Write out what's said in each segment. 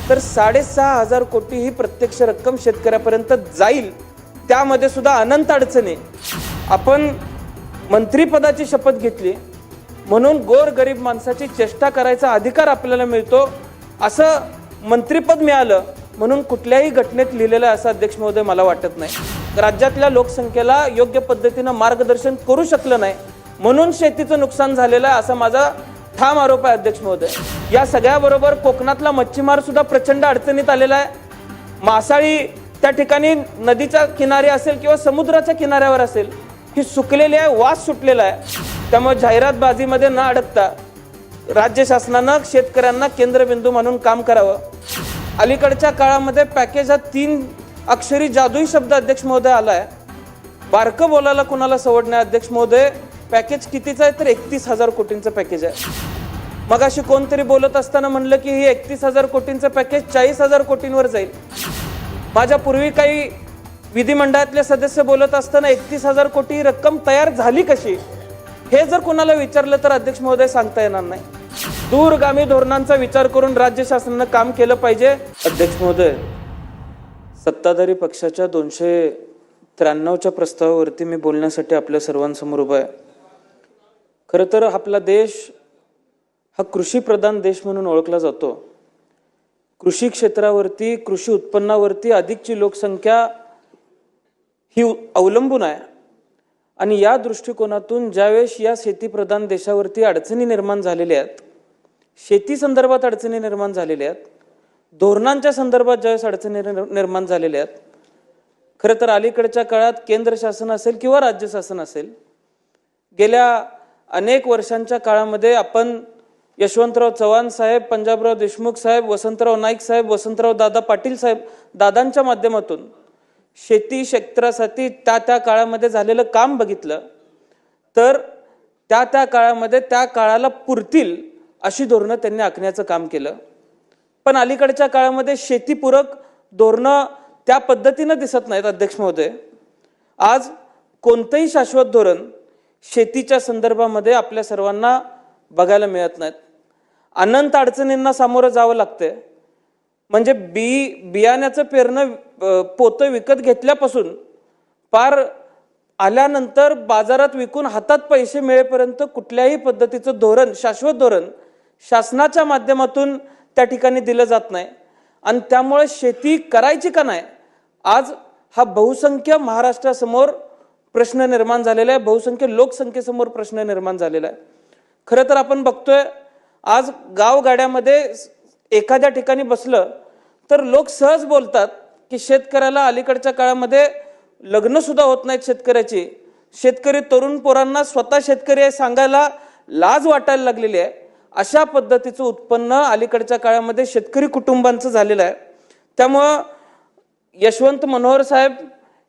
तर 6,500 कोटी ही प्रत्यक्ष रक्कम शेतकऱ्यापर्यंत जाईल, त्यामध्ये सुद्धा अनंत अडचणी. आपण मंत्रिपदाची शपथ घेतली म्हणून गोर गरीब माणसाची चेष्टा करायचा अधिकार आपल्याला मिळतो, असं मंत्रिपद मिळालं म्हणून कुठल्याही घटनेत लिहिलेलं असं अध्यक्ष महोदय मला वाटत नाही. राज्यातल्या लोकसंख्येला योग्य पद्धतीनं मार्गदर्शन करू शकलं नाही म्हणून शेतीचं नुकसान झालेलं आहे असा माझा ठाम आरोप आहे अध्यक्ष महोदय. या सगळ्याबरोबर कोकणातला मच्छीमार सुद्धा प्रचंड अडचणीत आलेला आहे. मासाळी त्या ठिकाणी नदीच्या किनारी असेल किंवा समुद्राच्या किनाऱ्यावर असेल ही सुकलेली आहे, वास सुटलेला आहे. त्यामुळे जाहिरातबाजीमध्ये न अडकता राज्य शासनानं शेतकऱ्यांना केंद्रबिंदू म्हणून काम करावं. अलीकडच्या काळामध्ये पॅकेज हा 3 अक्षरी जादुई शब्द अध्यक्ष महोदय आलाय. बारकं बोलायला कुणाला सवड नाही अध्यक्ष महोदय. पॅकेज कितीचं आहे तर 31,000 कोटींचं पॅकेज आहे. मग अशी कोणतरी बोलत असताना म्हणलं की ही 31,000 कोटींचं पॅकेज 40,000 कोटींवर जाईल. माझ्या पूर्वी काही विधिमंडळातले सदस्य बोलत असताना 31,000 कोटी ही रक्कम तयार झाली कशी, हे जर कुणाला विचारलं तर अध्यक्ष महोदय सांगता येणार नाही. दूरगामी धोरणांचा विचार करून राज्य शासनानं काम केलं पाहिजे. अध्यक्ष महोदय, सत्ताधारी पक्षाच्या 293च्या प्रस्तावावरती मी बोलण्यासाठी आपल्या सर्वांसमोर उभा आहे. खरं तर आपला देश हा कृषीप्रधान देश म्हणून ओळखला जातो. कृषी क्षेत्रावरती, कृषी उत्पन्नावरती अधिकची लोकसंख्या ही अवलंबून आहे. आणि या दृष्टिकोनातून ज्यावेळेस या शेतीप्रधान देशावरती अडचणी निर्माण झालेल्या आहेत, शेती संदर्भात अडचणी निर्माण झालेल्या आहेत, धोरणांच्या संदर्भात ज्यावेळेस अडचणी निर्माण झालेल्या आहेत, खरं तर अलीकडच्या काळात केंद्र शासन असेल किंवा राज्य शासन असेल, गेल्या अनेक वर्षांच्या काळामध्ये आपण यशवंतराव चव्हाण साहेब, पंजाबराव देशमुख साहेब, वसंतराव नाईक साहेब, वसंतराव दादा पाटील साहेब, दादांच्या माध्यमातून शेती क्षेत्रासाठी त्या काळामध्ये झालेलं काम बघितलं तर त्या काळामध्ये त्या काळाला पुरतील अशी धोरणं त्यांनी आखण्याचं काम केलं. पण अलीकडच्या काळामध्ये शेतीपूरक धोरणं त्या पद्धतीनं दिसत नाहीत अध्यक्ष महोदय. आज कोणतंही शाश्वत धोरण शेतीच्या संदर्भामध्ये आपल्या सर्वांना बघायला मिळत नाहीत. अनंत अडचणींना सामोरं जावं लागतंय. म्हणजे बियाण्याचं पेरणं पोतं विकत घेतल्यापासून पार आल्यानंतर बाजारात विकून हातात पैसे मिळेपर्यंत कुठल्याही पद्धतीचं धोरण, शाश्वत धोरण शासनाच्या माध्यमातून त्या ठिकाणी दिलं जात नाही. आणि त्यामुळे शेती करायची का नाही, आज हा बहुसंख्य महाराष्ट्रासमोर प्रश्न निर्माण झालेला आहे, बहुसंख्य लोकसंख्येसमोर प्रश्न निर्माण झालेला आहे. खरं तर आपण बघतोय आज गावगाड्यामध्ये एखाद्या ठिकाणी बसलं तर लोक सहज बोलतात की शेतकऱ्याला अलीकडच्या काळामध्ये लग्न सुद्धा होत नाहीत शेतकऱ्याची. शेतकरी तरुण पोरांना स्वतः शेतकरी आहे सांगायला लाज वाटायला लागलेली आहे. अशा पद्धतीचं उत्पन्न अलीकडच्या काळामध्ये शेतकरी कुटुंबांचं झालेलं आहे. त्यामुळं यशवंत मनोहर साहेब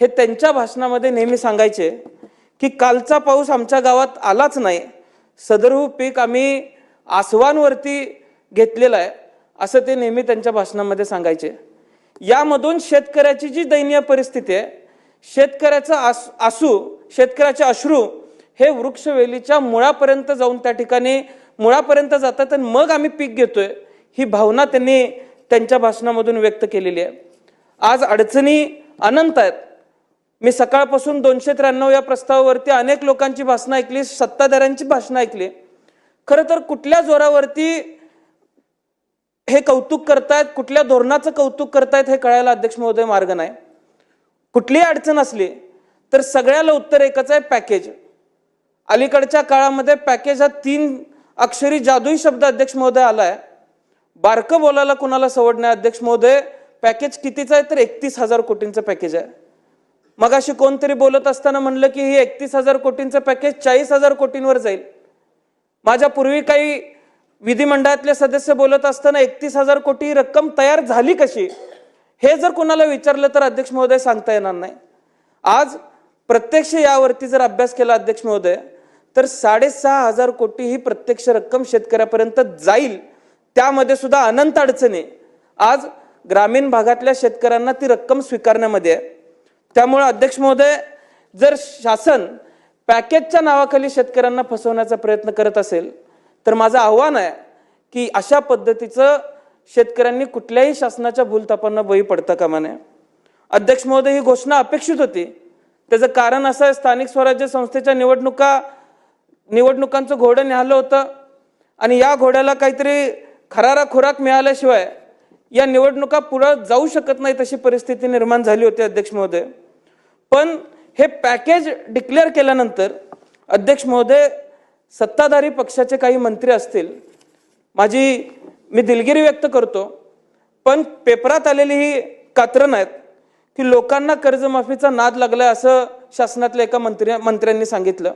हे त्यांच्या भाषणामध्ये नेहमी सांगायचे की कालचा पाऊस आमच्या गावात आलाच नाही, सदरहू पीक आम्ही आसवांवरती घेतलेलं आहे, असं ते नेहमी त्यांच्या भाषणामध्ये सांगायचे. यामधून शेतकऱ्याची जी दयनीय परिस्थिती आहे, शेतकऱ्याचे अश्रू हे वृक्षवेलीच्या मुळापर्यंत जाऊन त्या ठिकाणी मुळापर्यंत जातात आणि मग आम्ही पीक घेतोय, ही भावना त्यांनी त्यांच्या भाषणामधून व्यक्त केलेली आहे. आज अडचणी अनंत आहेत. मी सकाळपासून 293 या प्रस्तावावरती अनेक लोकांची भाषणं ऐकली, सत्ताधाऱ्यांची भाषणं ऐकली. खरं तर कुठल्या जोरावरती हे कौतुक करतायत, कुठल्या धोरणाचं कौतुक करतायत हे कळायला अध्यक्ष महोदय मार्ग नाही. कुठलीही अडचण असली तर सगळ्याला उत्तर एकच आहे, पॅकेज. अलीकडच्या काळामध्ये पॅकेज हा 3 अक्षरी जादुई शब्द अध्यक्ष महोदय आलाय. बारकं बोलायला कुणाला सवड नाही अध्यक्ष महोदय. पॅकेज कितीचं आहे तर 31,000 कोटींचं पॅकेज आहे. मग अशी कोणतरी बोलत असताना म्हणलं की ही 31,000 कोटींचं पॅकेज 40,000 कोटींवर जाईल. माझ्या पूर्वी काही विधिमंडळातले सदस्य बोलत असताना 31,000 कोटी ही रक्कम तयार झाली कशी, हे जर कुणाला विचारलं तर अध्यक्ष महोदय सांगता येणार नाही. आज प्रत्यक्ष यावरती जर अभ्यास केला अध्यक्ष महोदय तर 6,500 कोटी ही प्रत्यक्ष रक्कम शेतकऱ्यापर्यंत जाईल, त्यामध्ये सुद्धा अनंत अडचणी. आज ग्रामीण भागातल्या शेतकऱ्यांना ती रक्कम स्वीकारण्यामध्ये आहे. त्यामुळे अध्यक्ष महोदय, जर शासन पॅकेजच्या नावाखाली शेतकऱ्यांना फसवण्याचा प्रयत्न करत असेल तर माझं आव्हान आहे की अशा पद्धतीचं शेतकऱ्यांनी कुठल्याही शासनाच्या भूलथापांना बळी पडता कामा नये. अध्यक्ष महोदय, ही घोषणा अपेक्षित होती. त्याचं कारण असं आहे, स्थानिक स्वराज्य संस्थेच्या निवडणुकांचं घोडं निघालं होतं आणि या घोड्याला काहीतरी खरारा खुराक मिळाल्याशिवाय या निवडणुका पुढे जाऊ शकत नाही तशी परिस्थिती निर्माण झाली होती अध्यक्ष महोदय. पण हे पॅकेज डिक्लेअर केल्यानंतर अध्यक्ष महोदय, सत्ताधारी पक्षाचे काही मंत्री असतील, मी दिलगिरी व्यक्त करतो, पण पेपरात आलेली ही कात्रणं आहेत की लोकांना कर्जमाफीचा नाद लागलाय असं शासनातल्या एका मंत्र्यांनी सांगितलं.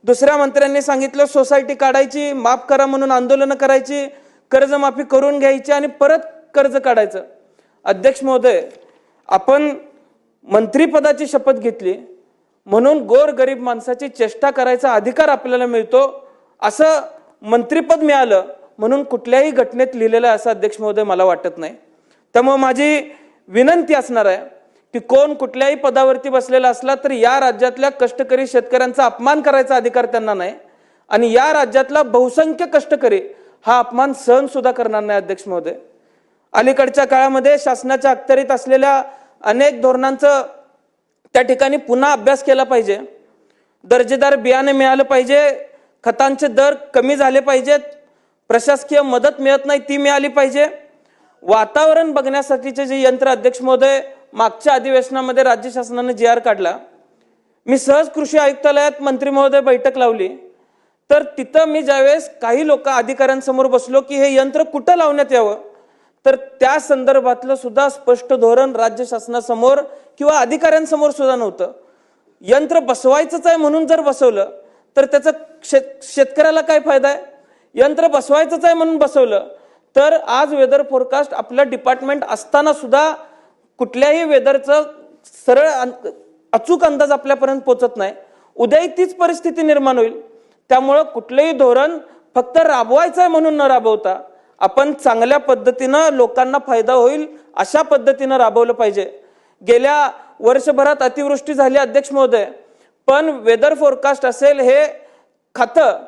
दुसऱ्या मंत्र्यांनी सांगितलं सोसायटी काढायची, माफ करा म्हणून आंदोलनं करायची, कर्जमाफी करून घ्यायची आणि परत कर्ज काढायचं. अध्यक्ष महोदय, आपण मंत्रिपदाची शपथ घेतली म्हणून गोरगरीब माणसाची चेष्टा करायचा अधिकार आपल्याला मिळतो असं मंत्रिपद मिळालं म्हणून कुठल्याही घटनेत लिहिलेलं आहे असं अध्यक्ष महोदय मला वाटत नाही. त्यामुळे माझी विनंती असणार आहे की कोण कुठल्याही पदावरती बसलेला असला तरी या राज्यातल्या कष्टकरी शेतकऱ्यांचा अपमान करायचा अधिकार त्यांना नाही आणि या राज्यातला बहुसंख्य कष्टकरी हा अपमान सहन सुद्धा करणार नाही. अध्यक्ष महोदय, अलीकडच्या काळामध्ये शासनाच्या अखत्यारीत असलेल्या अनेक धोरणांचं त्या ठिकाणी पुन्हा अभ्यास केला पाहिजे. दर्जेदार बियाणे मिळालं पाहिजे, खतांचे दर कमी झाले पाहिजेत, प्रशासकीय मदत मिळत नाही ती मिळाली पाहिजे. वातावरण बघण्यासाठीचे जे यंत्र अध्यक्ष महोदय, मागच्या अधिवेशनामध्ये राज्य शासनाने GR काढला. मी सहज कृषी आयुक्तालयात मंत्री महोदय बैठक लावली तर तिथं मी ज्यावेळेस काही अधिकाऱ्यांसमोर बसलो की हे यंत्र कुठं लावण्यात यावं तर त्या संदर्भातलं सुद्धा स्पष्ट धोरण राज्य शासनासमोर किंवा अधिकाऱ्यांसमोर सुद्धा नव्हतं. यंत्र बसवायचंच आहे म्हणून जर बसवलं तर त्याचा शेतकऱ्याला काय फायदा आहे? यंत्र बसवायचंच आहे म्हणून बसवलं तर आज वेदर फोरकास्ट आपलं डिपार्टमेंट असताना सुद्धा कुठल्याही वेदरचं सरळ अचूक अंदाज आपल्यापर्यंत पोहोचत नाही. उद्याही तीच परिस्थिती निर्माण होईल. त्यामुळं कुठलंही धोरण फक्त राबवायचं आहे म्हणून न राबवता आपण चांगल्या पद्धतीनं लोकांना फायदा होईल अशा पद्धतीनं राबवलं पाहिजे. गेल्या वर्षभरात अतिवृष्टी झाली अध्यक्ष महोदय, पण वेदर फोरकास्ट असेल हे खातं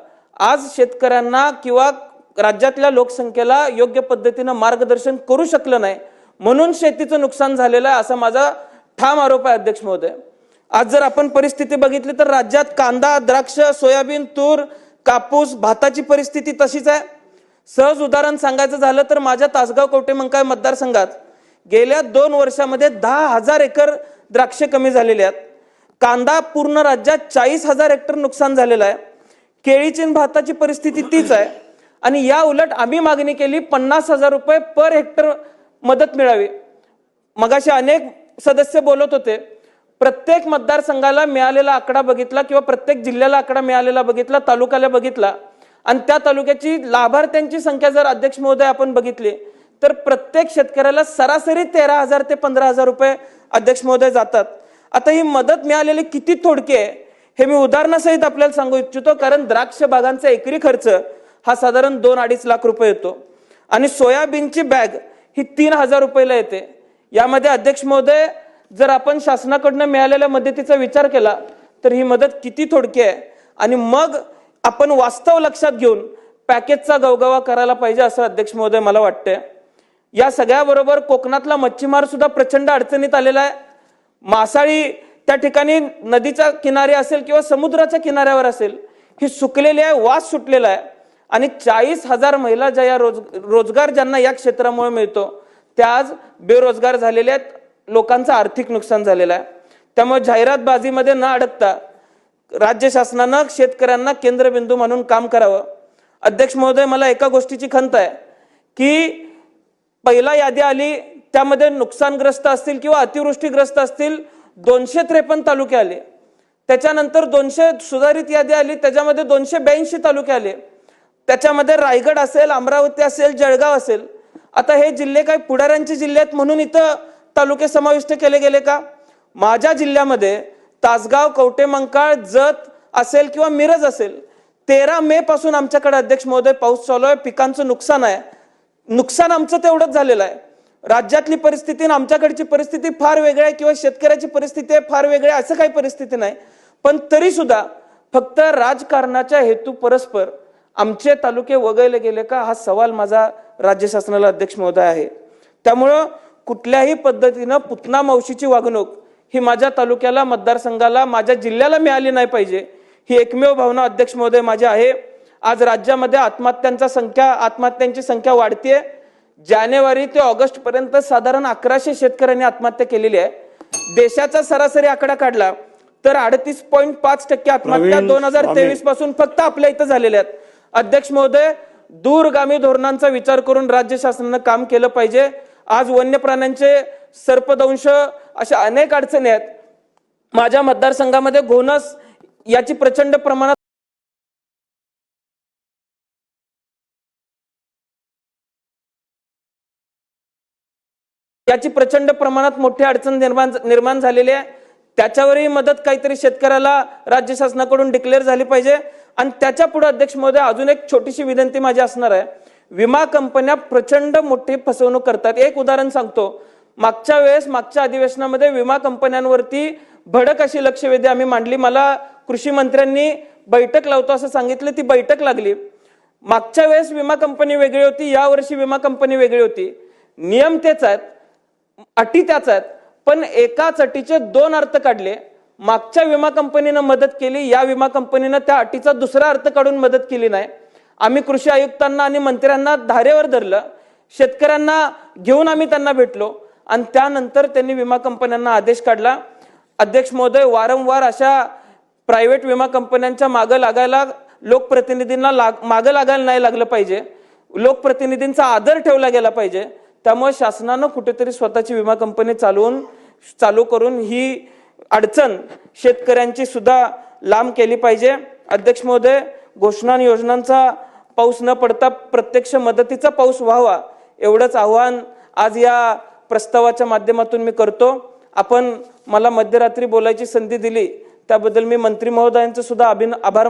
आज शेतकऱ्यांना किंवा राज्यातल्या लोकसंख्येला योग्य पद्धतीनं मार्गदर्शन करू शकलं नाही म्हणून शेतीचं नुकसान झालेलं आहे असा माझा ठाम आरोप आहे. अध्यक्ष महोदय, आज जर आपण परिस्थिती बघितली तर राज्यात कांदा, द्राक्ष, सोयाबीन, तूर, कापूस, भाताची परिस्थिती तशीच आहे. सहज उदाहरण सांगायचं झालं तर माझ्या तासगाव कवठेमंकाळ मतदारसंघात गेल्या 2 वर्षामध्ये 10,000 एकर द्राक्षे कमी झालेले आहेत. कांदा पूर्ण राज्यात 40,000 हेक्टर नुकसान झालेलं आहे. केळीची भाताची परिस्थिती तीच आहे आणि या उलट आम्ही मागणी केली 50,000 रुपये पर हेक्टर मदत मिळावी. मगाशी अनेक सदस्य बोलत होते, प्रत्येक मतदारसंघाला मिळालेला आकडा बघितला किंवा प्रत्येक जिल्ह्याला आकडा मिळालेला बघितला, तालुक्याला बघितला आणि त्या तालुक्याची लाभार्थ्यांची संख्या जर अध्यक्ष महोदय आपण बघितली तर प्रत्येक शेतकऱ्याला सरासरी 13,000 ते 15,000 रुपये अध्यक्ष महोदय जातात. आता ही मदत मिळालेली किती थोडकी आहे हे मी उदाहरणासहित आपल्याला सांगू इच्छितो, कारण द्राक्ष बागांचा एकरी खर्च हा साधारण 2-2.5 लाख रुपये येतो आणि सोयाबीनची बॅग ही 3,000 रुपयाला येते. यामध्ये अध्यक्ष महोदय जर आपण शासनाकडून मिळालेल्या मदतीचा विचार केला तर ही मदत किती थोडकी आहे आणि मग आपण वास्तव लक्षात घेऊन पॅकेजचा गवगवा करायला पाहिजे असं अध्यक्ष महोदय मला वाटतंय. या सगळ्याबरोबर कोकणातला मच्छीमार सुद्धा प्रचंड अडचणीत आलेला आहे. मासाळी त्या ठिकाणी नदीच्या किनारी असेल किंवा समुद्राच्या किनाऱ्यावर असेल ही सुकलेली आहे, वास सुटलेला आहे आणि 40,000 महिला ज्या रोजगार ज्यांना या क्षेत्रामुळे मिळतो त्या आज बेरोजगार झालेल्या आहेत. लोकांचं आर्थिक नुकसान झालेलं आहे. त्यामुळे जाहिरातबाजीमध्ये न अडकता राज्य शासनानं शेतकऱ्यांना केंद्रबिंदू म्हणून काम करावं. अध्यक्ष महोदय, मला एका गोष्टीची खंत आहे की पहिला यादी आली त्यामध्ये नुकसानग्रस्त असतील किंवा अतिवृष्टीग्रस्त असतील 253 तालुके आले. त्याच्यानंतर 200 सुधारित यादी आली त्याच्यामध्ये 282 तालुके आले. त्याच्यामध्ये रायगड असेल, अमरावती असेल, जळगाव असेल. आता हे जिल्हे काही पुढाऱ्यांचे जिल्हे आहेत म्हणून इथं तालुके समाविष्ट केले गेले का? माझ्या जिल्ह्यामध्ये तासगाव, कवठेमंकाळ, जत असेल किंवा मिरज असेल 13 मे पासून आमच्याकडे अध्यक्ष महोदय पाऊस चालू आहे. पिकांचं नुकसान आहे. नुकसान आमचं तेवढंच झालेलं आहे. राज्यातली परिस्थिती आणि आमच्याकडची परिस्थिती फार वेगळी आहे किंवा शेतकऱ्याची परिस्थिती आहे फार वेगळी आहे असं काही परिस्थिती नाही. पण तरी सुद्धा फक्त राजकारणाच्या हेतू परस्पर आमचे तालुके वगळले गेले का हा सवाल माझा राज्य शासनाला अध्यक्ष महोदय आहे. त्यामुळं कुठल्याही पद्धतीनं पुतना मावशीची वागणूक ही माझ्या तालुक्याला, मतदारसंघाला, माझ्या जिल्ह्याला मिळाली नाही पाहिजे, ही एकमेव भावना अध्यक्ष महोदय माझी आहे. आज राज्यामध्ये आत्महत्यांची संख्या वाढतेय. जानेवारी ते ऑगस्ट पर्यंत साधारण 1100 शेतकऱ्यांनी आत्महत्या केलेली आहे. देशाचा सरासरी आकडा काढला तर 38.5% आत्महत्या 2023 पासून फक्त आपल्या इथं झालेल्या आहेत. अध्यक्ष महोदय, दूरगामी धोरणांचा विचार करून राज्य शासनानं काम केलं पाहिजे. आज वन्य प्राण्यांचे सर्पदंश अशा अनेक अडचणी आहेत. माझ्या मतदारसंघामध्ये घोणस याची प्रचंड प्रमाणात मोठी अडचण निर्माण झालेली आहे. त्याच्यावरही मदत काहीतरी शेतकऱ्याला राज्य शासनाकडून डिक्लेअर झाली पाहिजे. आणि त्याच्या पुढे अध्यक्ष महोदय अजून एक छोटीशी विनंती माझी असणार आहे. विमा कंपन्या प्रचंड मोठी फसवणूक करतात. एक उदाहरण सांगतो. मागच्या अधिवेशनामध्ये विमा कंपन्यांवरती भडक अशी लक्षवेधी आम्ही मांडली. मला कृषी मंत्र्यांनी बैठक लावतो असं सांगितलं. ती बैठक लागली. मागच्या वेळेस विमा कंपनी वेगळी होती, या वर्षी विमा कंपनी वेगळी होती. नियम तेच आहेत, अटी त्याच आहेत, पण एकाच अटीचे दोन अर्थ काढले. मागच्या विमा कंपनीनं मदत केली, या विमा कंपनीनं त्या अटीचा दुसरा अर्थ काढून मदत केली नाही. आम्ही कृषी आयुक्तांना आणि मंत्र्यांना धारेवर धरलं. शेतकऱ्यांना घेऊन आम्ही त्यांना भेटलो आणि त्यानंतर त्यांनी विमा कंपन्यांना आदेश काढला. अध्यक्ष महोदय, वारंवार अशा प्रायव्हेट विमा कंपन्यांच्या मागं लागायला लोकप्रतिनिधींना मागं लागायला नाही लागलं पाहिजे. लोकप्रतिनिधींचा आदर ठेवला गेला पाहिजे. त्यामुळे शासनानं कुठेतरी स्वतःची विमा कंपनी चालू करून ही अडचण शेतकऱ्यांची सुद्धा लांब केली पाहिजे. अध्यक्ष महोदय, घोषणा आणि योजनांचा पाऊस न पडता प्रत्यक्ष मदतीचा पाऊस व्हावा एवढंच आव्हान आज या प्रस्तावाच्या माध्यमातून मी करतो. आपण मला मध्यरात्री बोलायची संधी दिली त्याबद्दल मी मंत्री महोदयांचे सुद्धा आभार